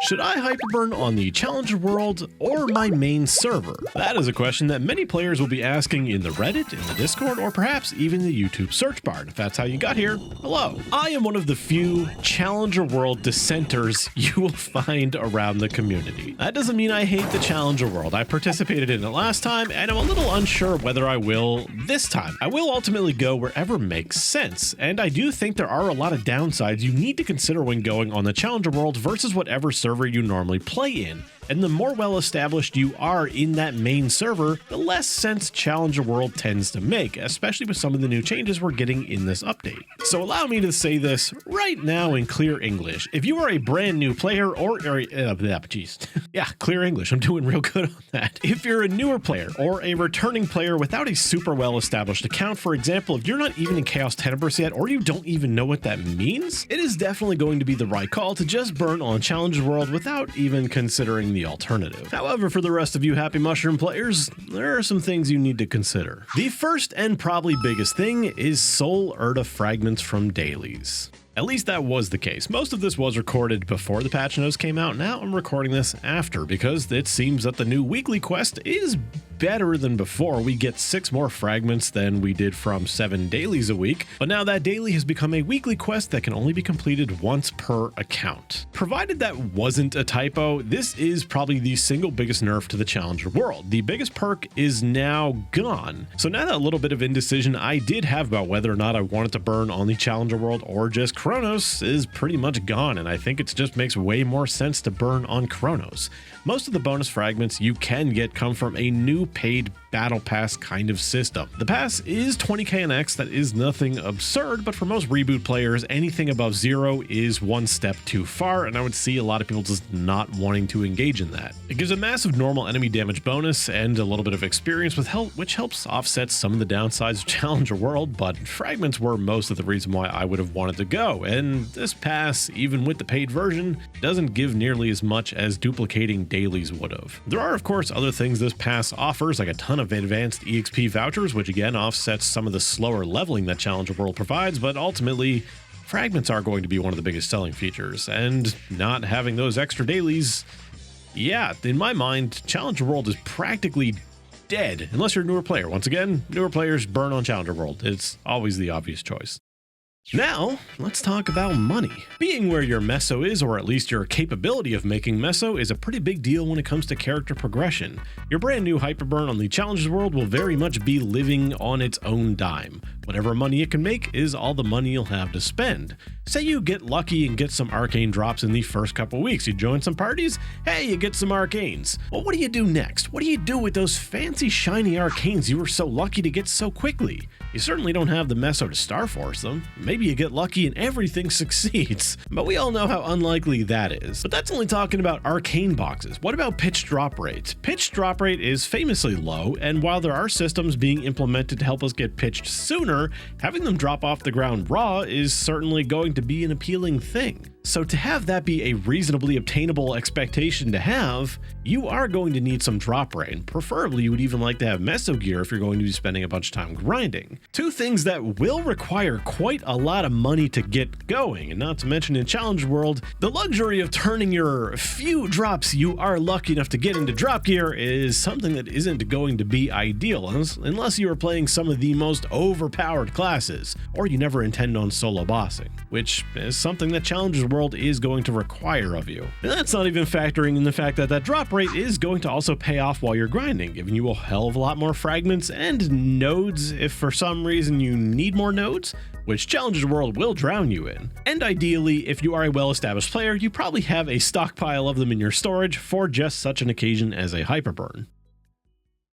Should I hyperburn on the Challenger world or my main server? That is a question that many players will be asking in the Reddit, in the Discord, or perhaps even the YouTube search bar. And if that's how you got here, hello. I am one of the few Challenger world dissenters you will find around the community. That doesn't mean I hate the Challenger world. I participated in it last time, and I'm a little unsure whether I will this time. I will ultimately go wherever makes sense, and I do think there are a lot of downsides you need to consider when going on the Challenger world versus whatever server you normally play in. And the more well established you are in that main server, the less sense Challenger World tends to make, especially with some of the new changes we're getting in this update. So allow me to say this right now in clear English. If you are a brand new player yeah, clear English, I'm doing real good on that. If you're a newer player or a returning player without a super well established account, for example, if you're not even in Chaos Tenebris yet, or you don't even know what that means, it is definitely going to be the right call to just burn on Challenger World without even considering the alternative. However, for the rest of you Happy Mushroom players, there are some things you need to consider. The first and probably biggest thing is Sol Erda fragments from dailies. At least that was the case. Most of this was recorded before the patch notes came out. Now I'm recording this after because it seems that the new weekly quest is better than before. We get 6 more fragments than we did from 7 dailies a week, but now that daily has become a weekly quest that can only be completed once per account. Provided that wasn't a typo, this is probably the single biggest nerf to the Challenger world. The biggest perk is now gone. So now that little bit of indecision I did have about whether or not I wanted to burn on the Challenger world or just Chronos is pretty much gone, and I think it just makes way more sense to burn on Chronos. Most of the bonus fragments you can get come from a new paid battle pass kind of system. The pass is 20k and X, that is nothing absurd, but for most reboot players, anything above 0 is one step too far, and I would see a lot of people just not wanting to engage in that. It gives a massive normal enemy damage bonus and a little bit of experience with help, which helps offset some of the downsides of Challenger World, but fragments were most of the reason why I would have wanted to go, and this pass, even with the paid version, doesn't give nearly as much as duplicating dailies would have. There are of course other things this pass offers, like a ton of advanced EXP vouchers, which again offsets some of the slower leveling that Challenger World provides, but ultimately fragments are going to be one of the biggest selling features, and not having those extra dailies, yeah, in my mind, Challenger World is practically dead, unless you're a newer player. Once again, newer players burn on Challenger World. It's always the obvious choice. Now, let's talk about money. Being where your meso is, or at least your capability of making meso, is a pretty big deal when it comes to character progression. Your brand new Hyperburn on the Challengers world will very much be living on its own dime. Whatever money it can make is all the money you'll have to spend. Say you get lucky and get some arcane drops in the first couple weeks. You join some parties, hey, you get some arcanes. Well, what do you do next? What do you do with those fancy shiny arcanes you were so lucky to get so quickly? You certainly don't have the meso to Starforce them. Maybe you get lucky and everything succeeds, but we all know how unlikely that is. But that's only talking about arcane boxes. What about pitch drop rates? Pitch drop rate is famously low, and while there are systems being implemented to help us get pitched sooner, having them drop off the ground raw is certainly going to be an appealing thing. So to have that be a reasonably obtainable expectation to have, you are going to need some drop rate, and preferably you would even like to have meso gear if you're going to be spending a bunch of time grinding. Two things that will require quite a lot of money to get going, and not to mention in Challenge World, the luxury of turning your few drops you are lucky enough to get into drop gear is something that isn't going to be ideal unless you are playing some of the most overpowered classes, or you never intend on solo bossing, which is something that Challenge World is going to require of you. And that's not even factoring in the fact that that drop rate is going to also pay off while you're grinding, giving you a hell of a lot more fragments and nodes if for some reason you need more nodes, which Challenger World will drown you in. And ideally, if you are a well-established player, you probably have a stockpile of them in your storage for just such an occasion as a Hyperburn.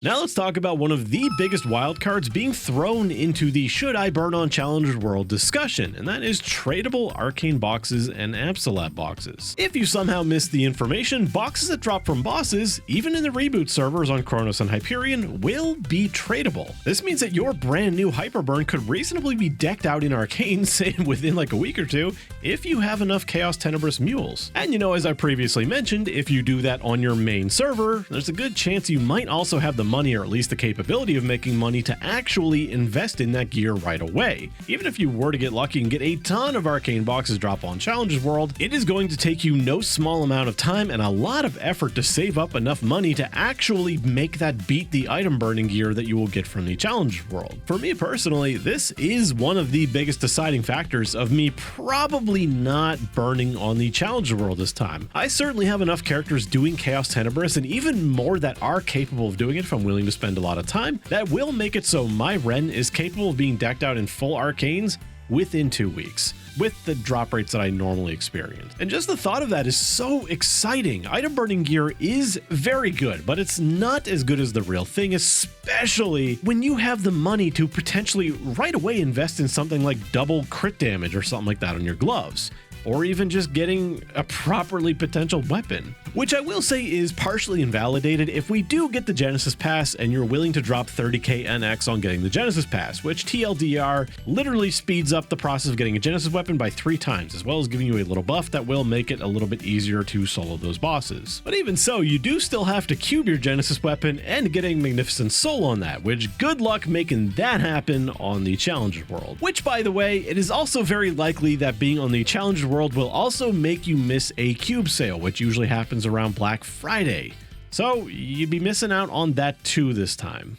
Now let's talk about one of the biggest wildcards being thrown into the should I burn on Challenger World discussion, and that is tradable arcane boxes and Absolat boxes. If you somehow missed the information, boxes that drop from bosses, even in the reboot servers on Chronos and Hyperion, will be tradable. This means that your brand new Hyperburn could reasonably be decked out in arcanes within like a week or two if you have enough Chaos Tenebris mules. And you know, as I previously mentioned, if you do that on your main server, there's a good chance you might also have the money, or at least the capability of making money, to actually invest in that gear right away. Even if you were to get lucky and get a ton of arcane boxes drop on Challenges World, it is going to take you no small amount of time and a lot of effort to save up enough money to actually make that beat the item burning gear that you will get from the Challenges World. For me personally, this is one of the biggest deciding factors of me probably not burning on the Challenges World this time. I certainly have enough characters doing Chaos Tenebris, and even more that are capable of doing it if I'm willing to spend a lot of time, that will make it so my Ren is capable of being decked out in full arcanes within 2 weeks, with the drop rates that I normally experience. And just the thought of that is so exciting. Item burning gear is very good, but it's not as good as the real thing, especially when you have the money to potentially right away invest in something like double crit damage or something like that on your gloves, or even just getting a properly potential weapon, which I will say is partially invalidated if we do get the Genesis Pass and you're willing to drop 30k NX on getting the Genesis Pass, which TLDR literally speeds up the process of getting a Genesis weapon by 3 times, as well as giving you a little buff that will make it a little bit easier to solo those bosses. But even so, you do still have to cube your Genesis weapon and getting Magnificent Soul on that, which good luck making that happen on the Challenger World. Which, by the way, it is also very likely that being on the Challenger World will also make you miss a cube sale, which usually happens around Black Friday. So you'd be missing out on that too this time.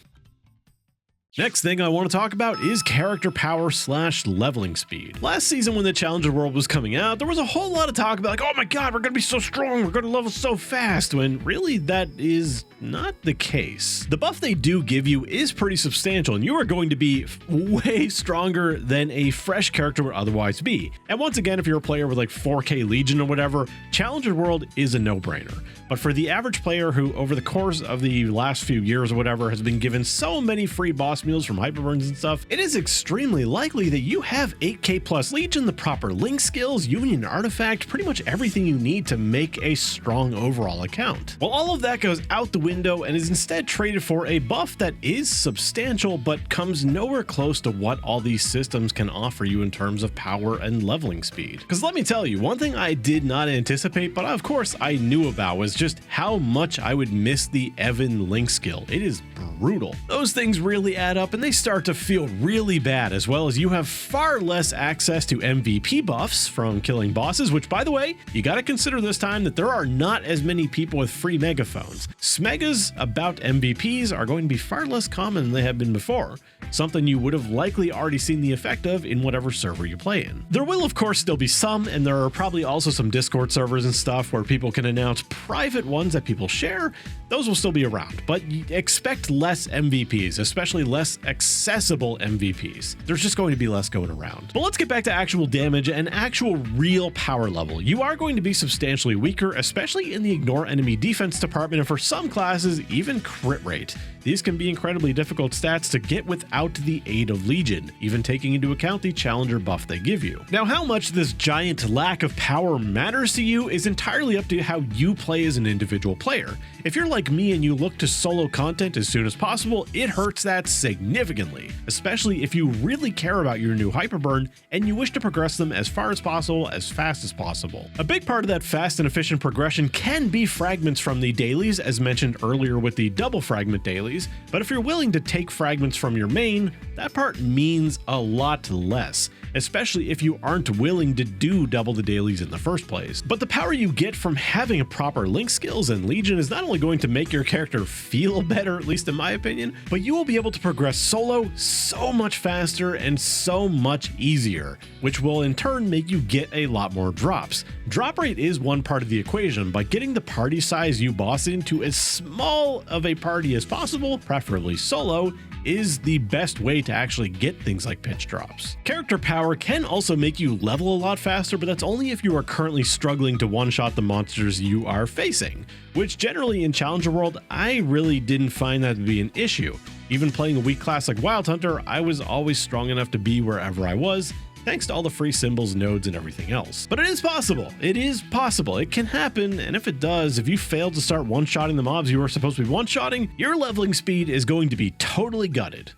Next thing I want to talk about is character power / leveling speed. Last season when the Challenger World was coming out, there was a whole lot of talk about like, oh my god, we're gonna be so strong, we're gonna level so fast, when really that is not the case. The buff they do give you is pretty substantial, and you are going to be way stronger than a fresh character would otherwise be. And once again, if you're a player with like 4k Legion or whatever, Challenger World is a no-brainer. But for the average player who over the course of the last few years or whatever has been given so many free boss meals from Hyperburns and stuff, it is extremely likely that you have 8k plus Legion, the proper link skills, Union artifact, pretty much everything you need to make a strong overall account. Well, all of that goes out the window and is instead traded for a buff that is substantial but comes nowhere close to what all these systems can offer you in terms of power and leveling speed. Because let me tell you, one thing I did not anticipate, but of course I knew about, was just how much I would miss the Evan link skill. It is brutal. Those things really add up and they start to feel really bad, as well as you have far less access to MVP buffs from killing bosses, which by the way, you got to consider this time that there are not as many people with free megaphones. Smegas about MVPs are going to be far less common than they have been before, something you would have likely already seen the effect of in whatever server you play in. There will of course still be some, and there are probably also some Discord servers and stuff where people can announce private ones that people share. Those will still be around, but expect less MVPs, especially less accessible MVPs. There's just going to be less going around. But let's get back to actual damage and actual real power level. You are going to be substantially weaker, especially in the ignore enemy defense department, and for some classes, even crit rate. These can be incredibly difficult stats to get without the aid of Legion, even taking into account the Challenger buff they give you. Now, how much this giant lack of power matters to you is entirely up to how you play as an individual player. If you're like me and you look to solo content as soon as possible, it hurts that significantly, especially if you really care about your new Hyperburn and you wish to progress them as far as possible, as fast as possible. A big part of that fast and efficient progression can be fragments from the dailies, as mentioned earlier with the double fragment dailies, but if you're willing to take fragments from your main, that part means a lot less, especially if you aren't willing to do double the dailies in the first place. But the power you get from having a proper link skills and Legion is not only going to make your character feel better, at least in my opinion, but you will be able to progress solo so much faster and so much easier, which will in turn make you get a lot more drops. Drop rate is one part of the equation, but getting the party size you boss into as small of a party as possible, preferably solo, is the best way to actually get things like pitch drops. Character power can also make you level a lot faster, but that's only if you are currently struggling to one-shot the monsters you are facing, which generally in Challenger World, I really didn't find that to be an issue. Even playing a weak class like Wild Hunter, I was always strong enough to be wherever I was, thanks to all the free symbols, nodes, and everything else. But it is possible. It is possible. It can happen, and if it does, if you fail to start one-shotting the mobs you are supposed to be one-shotting, your leveling speed is going to be totally gutted.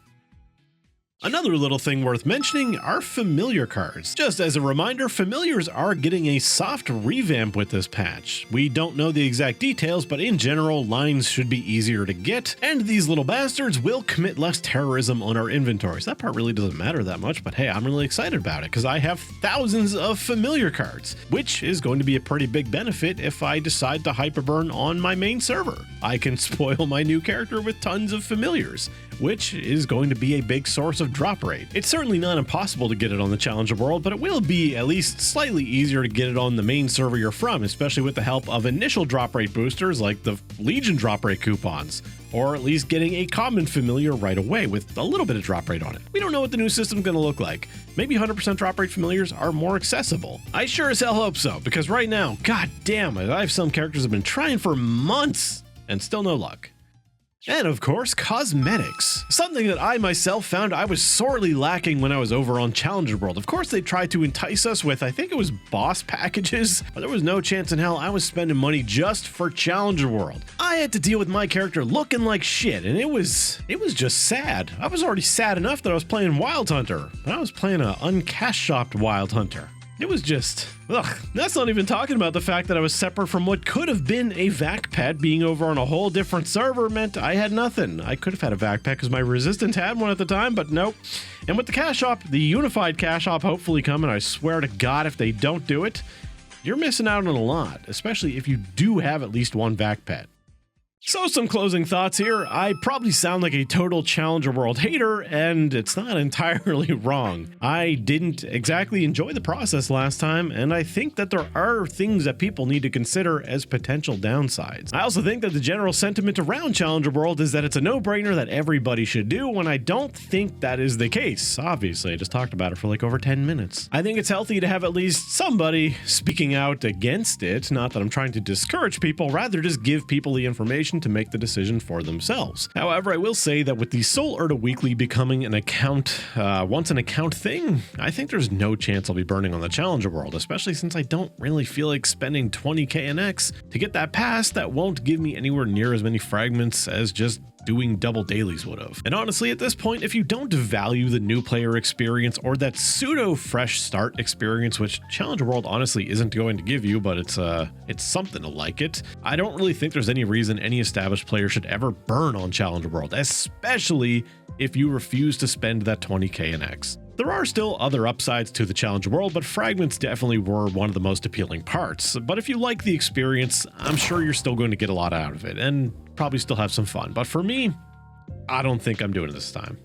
Another little thing worth mentioning are familiar cards. Just as a reminder, familiars are getting a soft revamp with this patch. We don't know the exact details, but in general, lines should be easier to get, and these little bastards will commit less terrorism on our inventories. That part really doesn't matter that much, but hey, I'm really excited about it because I have thousands of familiar cards, which is going to be a pretty big benefit if I decide to Hyperburn on my main server. I can spoil my new character with tons of familiars, which is going to be a big source of drop rate. It's certainly not impossible to get it on the Challenger world, but it will be at least slightly easier to get it on the main server you're from, especially with the help of initial drop rate boosters like the Legion drop rate coupons, or at least getting a common familiar right away with a little bit of drop rate on it. We don't know what the new system's going to look like. Maybe 100% drop rate familiars are more accessible. I sure as hell hope so, because right now, god damn it, I have some characters I've been trying for months and still no luck. And of course, cosmetics. Something that I myself found I was sorely lacking when I was over on Challenger World. Of course, they tried to entice us with, I think it was boss packages, but there was no chance in hell I was spending money just for Challenger World. I had to deal with my character looking like shit, and it was just sad. I was already sad enough that I was playing Wild Hunter, but I was playing a uncash shopped Wild Hunter. It was just, ugh. That's not even talking about the fact that I was separate from what could have been a vac pet. Being over on a whole different server meant I had nothing. I could have had a vac pet because my resistance had one at the time, but nope. And with the cash shop, the unified cash shop hopefully coming, I swear to God, if they don't do it, you're missing out on a lot, especially if you do have at least one vac pet. So some closing thoughts here. I probably sound like a total Challenger World hater, and it's not entirely wrong. I didn't exactly enjoy the process last time, and I think that there are things that people need to consider as potential downsides. I also think that the general sentiment around Challenger World is that it's a no-brainer that everybody should do, when I don't think that is the case. Obviously, I just talked about it for like over 10 minutes. I think it's healthy to have at least somebody speaking out against it. Not that I'm trying to discourage people, rather just give people the information to make the decision for themselves. However, I will say that with the Sol Erda Weekly becoming an account, once an account thing, I think there's no chance I'll be burning on the Challenger World, especially since I don't really feel like spending 20k NX to get that pass that won't give me anywhere near as many fragments as just doing double dailies would have. And honestly, at this point, if you don't value the new player experience or that pseudo fresh start experience, which Challenger World honestly isn't going to give you, but it's something to like it, I don't really think there's any reason any established player should ever burn on Challenger World, especially if you refuse to spend that 20k NX. There are still other upsides to the Challenger World, but fragments definitely were one of the most appealing parts. But if you like the experience, I'm sure you're still going to get a lot out of it and probably still have some fun. But for me, I don't think I'm doing it this time.